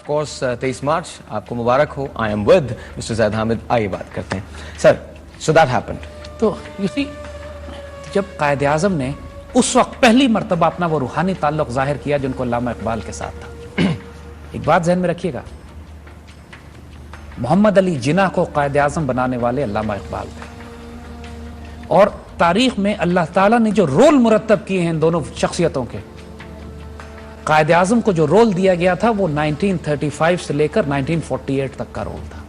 Of course 23 March آپ کو مبارک ہو. I am with mister زید حامد. آئیے بات کرتے ہیں سر. So that happened. تو جب قائد اعظم نے اس وقت پہلی مرتبہ اپنا وہ روحانی تعلق ظاہر کیا جن کو علامہ اقبال کے ساتھ تھا. ایک بات ذہن میں رکھیے گا, محمد علی جناح کو قائد اعظم بنانے والے علامہ اقبال تھے, اور تاریخ میں اللہ تعالیٰ نے جو رول مرتب کیے ہیں ان دونوں شخصیتوں کے, قائد اعظم کو جو رول دیا گیا تھا وہ 1935 سے لے کر 1948 تک کا رول تھا.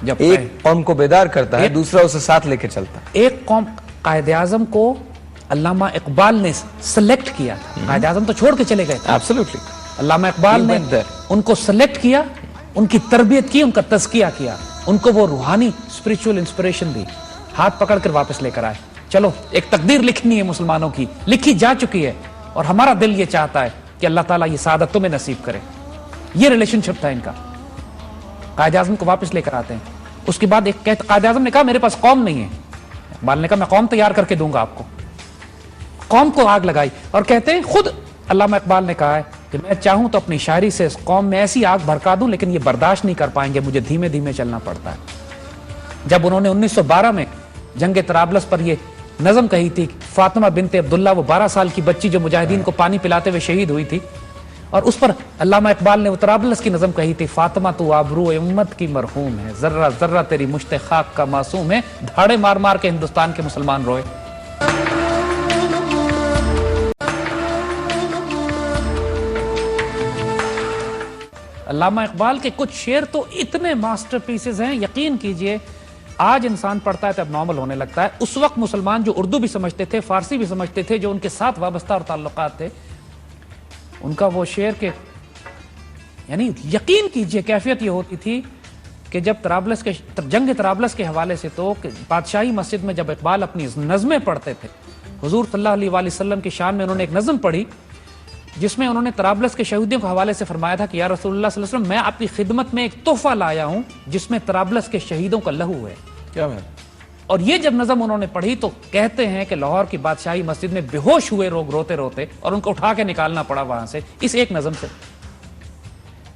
جب ایک قوم کو بیدار کرتا ہے دوسرا اسے ساتھ لے کے چلتا. ایک قوم, قائد اعظم کو علامہ اقبال نے سلیکٹ کیا تھا. قائد اعظم تو چھوڑ کے چلے گئے تھے. ایبسولوٹلی. علامہ اقبال نے ان کو سلیکٹ کیا, ان کی تربیت کی, ان کا تزکیہ کیا, ان کو وہ روحانی اسپریچول انسپریشن دی, ہاتھ پکڑ کر واپس لے کر آئے. چلو ایک تقدیر لکھنی ہے مسلمانوں کی, لکھی جا چکی ہے, اور ہمارا دل یہ چاہتا ہے کہ اللہ تعالیٰ یہ سعادت تمہیں نصیب کرے. یہ ریلیشن شپ تھا ان کا. قائد اعظم کو واپس لے کر آتے ہیں. اس کے بعد ایک قائد اعظم نے کہا میرے پاس قوم نہیں ہے. اقبال نے کہا میں قوم تیار کر کے دوں گا آپ کو. قوم کو آگ لگائی, اور کہتے ہیں خود علامہ اقبال نے کہا ہے کہ میں چاہوں تو اپنی شاعری سے اس قوم میں ایسی آگ بھڑکا دوں, لیکن یہ برداشت نہیں کر پائیں گے, مجھے دھیمے دھیمے چلنا پڑتا ہے. جب انہوں نے 1912 میں جنگ طرابلس پر یہ نظم کہی تھی, فاطمہ بنت عبداللہ, وہ 12 سال کی بچی جو مجاہدین کو پانی پلاتے ہوئے شہید ہوئی تھی, اور اس پر علامہ اقبال نے وہ طرابلس کی نظم کہی تھی, فاطمہ تو آبرو امت کی مرحوم ہے, ذرہ ذرہ تیری مشت خاک کا معصوم ہے, دھاڑے مار مار کے ہندوستان کے مسلمان روئے. علامہ اقبال کے کچھ شعر تو اتنے ماسٹر پیسز ہیں, یقین کیجئے آج انسان پڑھتا ہے تو اب نارمل ہونے لگتا ہے. اس وقت مسلمان جو اردو بھی سمجھتے تھے, فارسی بھی سمجھتے تھے, جو ان کے ساتھ وابستہ اور تعلقات تھے, ان کا وہ شعر کے یعنی یقین کیجئے کیفیت یہ ہوتی تھی کہ جب طرابلس کے جنگ طرابلس کے حوالے سے, تو بادشاہی مسجد میں جب اقبال اپنی نظمیں پڑھتے تھے, حضور صلی اللہ علیہ وآلہ وسلم کی شان میں انہوں نے ایک نظم پڑھی جس میں انہوں نے طرابلس کے شہیدوں کے حوالے سے فرمایا تھا کہ یا رسول اللہ صلی اللہ علیہ وسلم, میں آپ کی خدمت میں ایک تحفہ لایا ہوں جس میں طرابلس کے شہیدوں کا لہو ہے. کیا ہے؟ اور یہ جب نظم انہوں نے پڑھی تو کہتے ہیں کہ لاہور کی بادشاہی مسجد میں بے ہوش ہوئے لوگ روتے روتے, اور ان کو اٹھا کے نکالنا پڑا وہاں سے اس ایک نظم سے.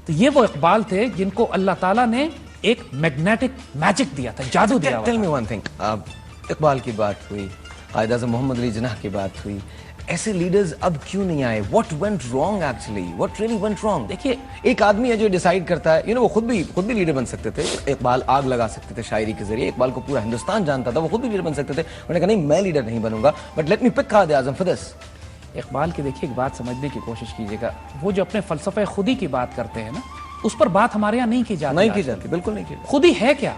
تو یہ وہ اقبال تھے جن کو اللہ تعالیٰ نے ایک میگنیٹک میجک دیا تھا, جادو دیا ہوا. Tell me one thing, Iqbal کی بات ہوئی, قائد اعظم محمد علی جناح کی بات ہوئی, ایسے لیڈرز اب کیوں نہیں آئے؟ What went wrong actually? What really went wrong? دیکھیے ایک آدمی ہے جو ڈیسائیڈ کرتا ہے, وہ خود بھی لیڈر بن سکتے تھے. اقبال آگ لگا سکتے تھے شاعری کے ذریعے, اقبال کو پورا ہندوستان جانتا تھا, وہ خود بھی لیڈر بن سکتے تھے. انہوں نے کہا نہیں میں لیڈر نہیں بنوں گا, but let me pick Quaid Azam for this. Iqbal کی دیکھیے ایک بات سمجھنے کی کوشش کیجیے گا, وہ جو اپنے فلسفہ خودی کی بات کرتے ہیں نا, اس پر بات ہمارے یہاں نہیں کی جاتی. بالکل نہیں کی جاتی. خودی ہے کیا؟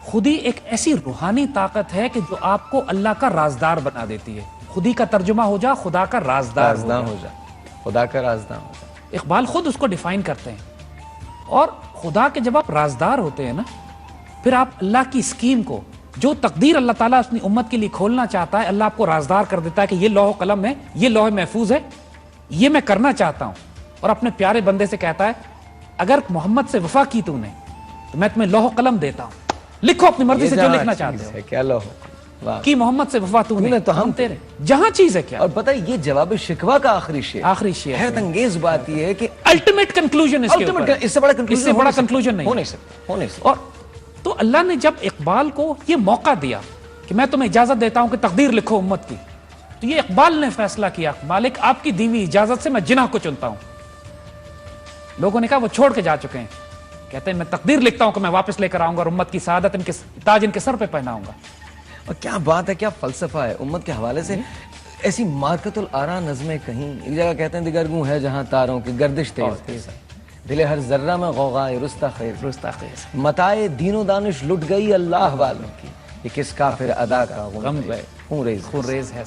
خودی ایک ایسی روحانی طاقت ہے کہ جو آپ کو اللہ کا رازدار بنا دیتی ہے. خودی کا ترجمہ ہو جا خدا کا رازدار ہو جا, خدا کا رازدار ہو جا. اقبال خود اس کو ڈیفائن کرتے ہیں. اور خدا کے جب آپ رازدار ہوتے ہیں نا, پھر آپ اللہ کی اسکیم کو, جو تقدیر اللہ تعالیٰ اپنی امت کے لیے کھولنا چاہتا ہے, اللہ آپ کو رازدار کر دیتا ہے کہ یہ لوح و قلم ہے, یہ لوح محفوظ ہے, یہ میں کرنا چاہتا ہوں. اور اپنے پیارے بندے سے کہتا ہے اگر محمد سے وفا کی تو نے تو میں تمہیں لوح و قلم دیتا ہوں, لکھو اپنی مرضی سے جو لکھنا چاہتے ہو. کیا لوح کی محمد سے وفا تو نے تو ہم تیرے, جہاں چیز ہے کیا. اور پتہ یہ جواب شکوہ کا آخری شعر. حیرت انگیز بات یہ ہے کہ الٹیمیٹ کنکلوژن اس سے بڑا کنکلوژن نہیں ہو نہیں سکتا. اور تو اللہ نے جب اقبال کو یہ موقع دیا کہ میں تمہیں اجازت دیتا ہوں کہ تقدیر لکھو امت کی, تو یہ اقبال نے فیصلہ کیا, مالک آپ کی دی ہوئی اجازت سے میں جناح کو چنتا ہوں. لوگوں نے کہا وہ چھوڑ کے جا چکے ہیں, کہتے ہیں میں تقدیر لکھتا ہوں کہ میں واپس لے کر آؤں گا اور امت کی سعادت ان کے تاج ان کے سر پہ پہناؤں گا. اور کیا بات ہے, کیا فلسفہ ہے امت کے حوالے سے. ایسی مارکت الآراء نظمیں کہیں, ایک جگہ کہتے ہیں دگرگوں ہے جہاں تاروں کی گردش تیز, دل ہر ذرہ میں غوغائے رستہ خیز, متائے دین و دانش لٹ گئی اللہ والوں کی, یہ کس کافر ادا کا غم خون ریز ہے.